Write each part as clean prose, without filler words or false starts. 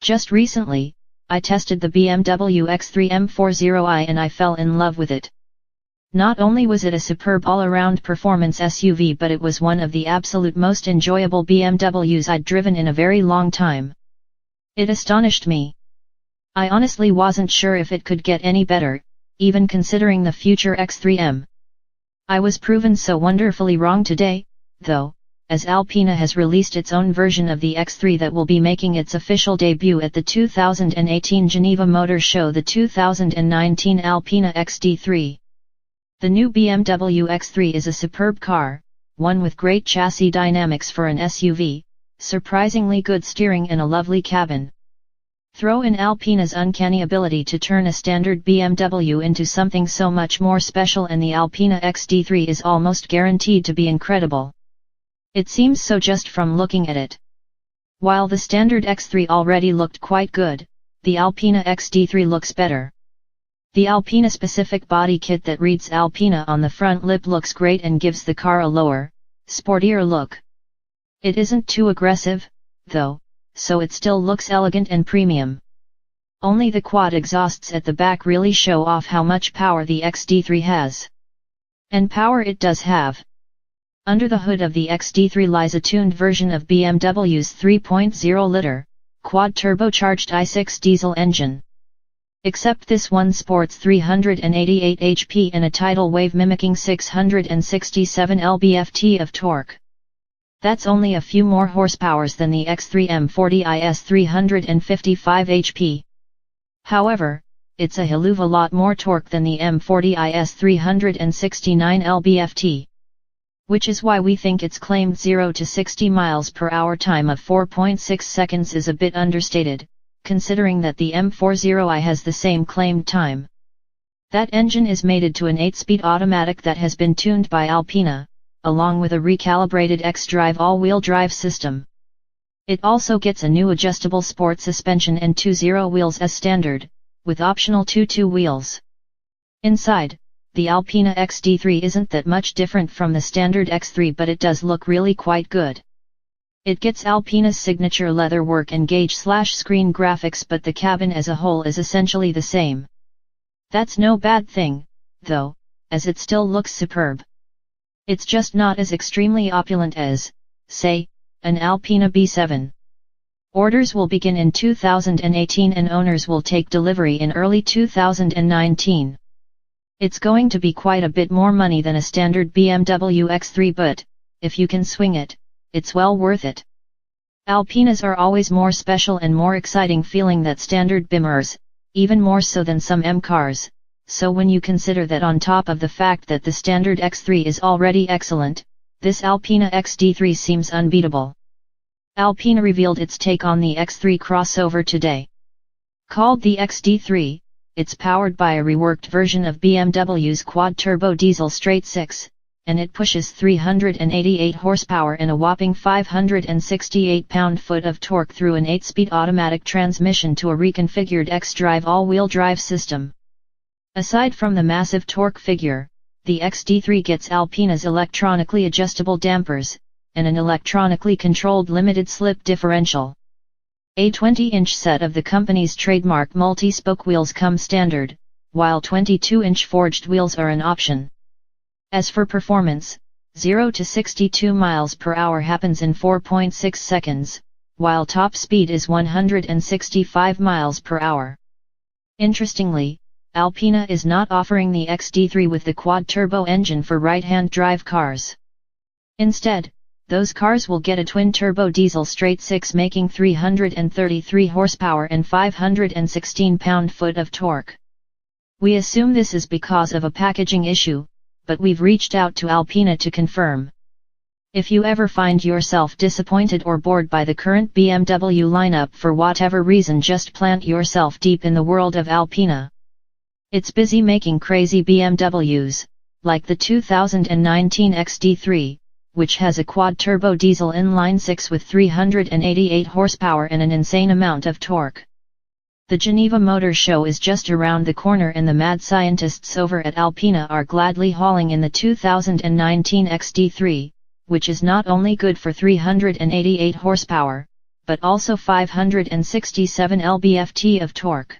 Just recently, I tested the BMW X3 M40i and I fell in love with it. Not only was it a superb all-around performance SUV, but it was one of the absolute most enjoyable BMWs I'd driven in a very long time. It astonished me. I honestly wasn't sure if it could get any better, even considering the future X3M. I was proven so wonderfully wrong today, though, as Alpina has released its own version of the X3 that will be making its official debut at the 2018 Geneva Motor Show, the 2019 Alpina Xd3. The new BMW X3 is a superb car, one with great chassis dynamics for an SUV, surprisingly good steering and a lovely cabin. Throw in Alpina's uncanny ability to turn a standard BMW into something so much more special and the Alpina Xd3 is almost guaranteed to be incredible. It seems so just from looking at it. While the standard X3 already looked quite good, the Alpina Xd3 looks better. The Alpina-specific body kit that reads Alpina on the front lip looks great and gives the car a lower, sportier look. It isn't too aggressive, though, so it still looks elegant and premium. Only the quad exhausts at the back really show off how much power the Xd3 has. And power it does have. Under the hood of the Xd3 lies a tuned version of BMW's 3.0-liter, quad-turbocharged i6 diesel engine. Except this one sports 388 HP and a tidal wave mimicking 667 lb-ft of torque. That's only a few more horsepowers than the X3 M40i's 355 HP. However, it's a hell of a lot more torque than the M40i's 369 lb-ft. Which is why we think its claimed 0 to 60 miles per hour time of 4.6 seconds is a bit understated, considering that the M40i has the same claimed time. That engine is mated to an 8-speed automatic that has been tuned by Alpina, along with a recalibrated xDrive all-wheel drive system. It also gets a new adjustable sport suspension and 2 zero wheels as standard, with optional 2 wheels. Inside, the Alpina Xd3 isn't that much different from the standard X3, but it does look really quite good. It gets Alpina's signature leatherwork and gauge/screen graphics, but the cabin as a whole is essentially the same. That's no bad thing, though, as it still looks superb. It's just not as extremely opulent as, say, an Alpina B7. Orders will begin in 2018 and owners will take delivery in early 2019. It's going to be quite a bit more money than a standard BMW X3, but, if you can swing it, it's well worth it. Alpinas are always more special and more exciting feeling than standard BMWs, even more so than some M cars, so when you consider that on top of the fact that the standard X3 is already excellent, this Alpina Xd3 seems unbeatable. Alpina revealed its take on the X3 crossover today. Called the Xd3, it's powered by a reworked version of BMW's quad-turbo diesel straight-six, and it pushes 388 horsepower and a whopping 568 pound-foot of torque through an 8-speed automatic transmission to a reconfigured xDrive all-wheel drive system. Aside from the massive torque figure, the Xd3 gets Alpina's electronically adjustable dampers, and an electronically controlled limited-slip differential. A 20-inch set of the company's trademark multi-spoke wheels come standard, while 22-inch forged wheels are an option. As for performance, 0 to 62 miles per hour happens in 4.6 seconds, while top speed is 165 miles per hour. Interestingly, Alpina is not offering the Xd3 with the quad-turbo engine for right-hand drive cars. Instead, those cars will get a twin-turbo diesel straight-six making 333 horsepower and 516 pound-foot of torque. We assume this is because of a packaging issue, but we've reached out to Alpina to confirm. If you ever find yourself disappointed or bored by the current BMW lineup for whatever reason, just plant yourself deep in the world of Alpina. It's busy making crazy BMWs, like the 2019 Xd3, which has a quad-turbo diesel inline-six with 388 horsepower and an insane amount of torque. The Geneva Motor Show is just around the corner and the mad scientists over at Alpina are gladly hauling in the 2019 Xd3, which is not only good for 388 horsepower, but also 567 lb-ft of torque.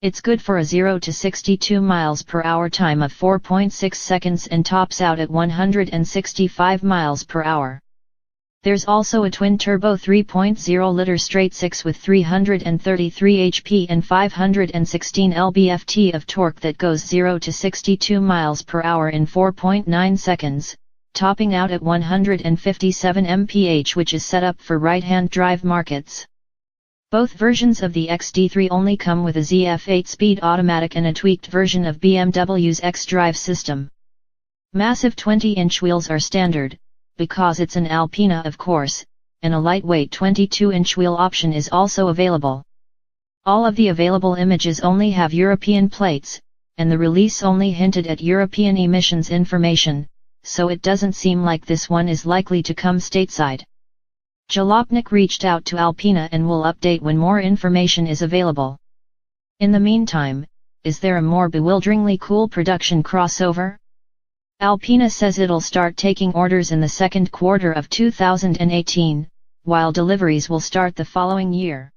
It's good for a 0 to 62 miles per hour time of 4.6 seconds and tops out at 165 miles per hour. There's also a twin-turbo 3.0-liter straight-six with 333 HP and 516 lb-ft of torque that goes 0 to 62 miles per hour in 4.9 seconds, topping out at 157 mph, which is set up for right-hand drive markets. Both versions of the Xd3 only come with a ZF 8-speed automatic and a tweaked version of BMW's xDrive system. Massive 20-inch wheels are standard, because it's an Alpina of course, and a lightweight 22-inch wheel option is also available. All of the available images only have European plates, and the release only hinted at European emissions information, so it doesn't seem like this one is likely to come stateside. Jalopnik reached out to Alpina and will update when more information is available. In the meantime, is there a more bewilderingly cool production crossover? Alpina says it'll start taking orders in the second quarter of 2018, while deliveries will start the following year.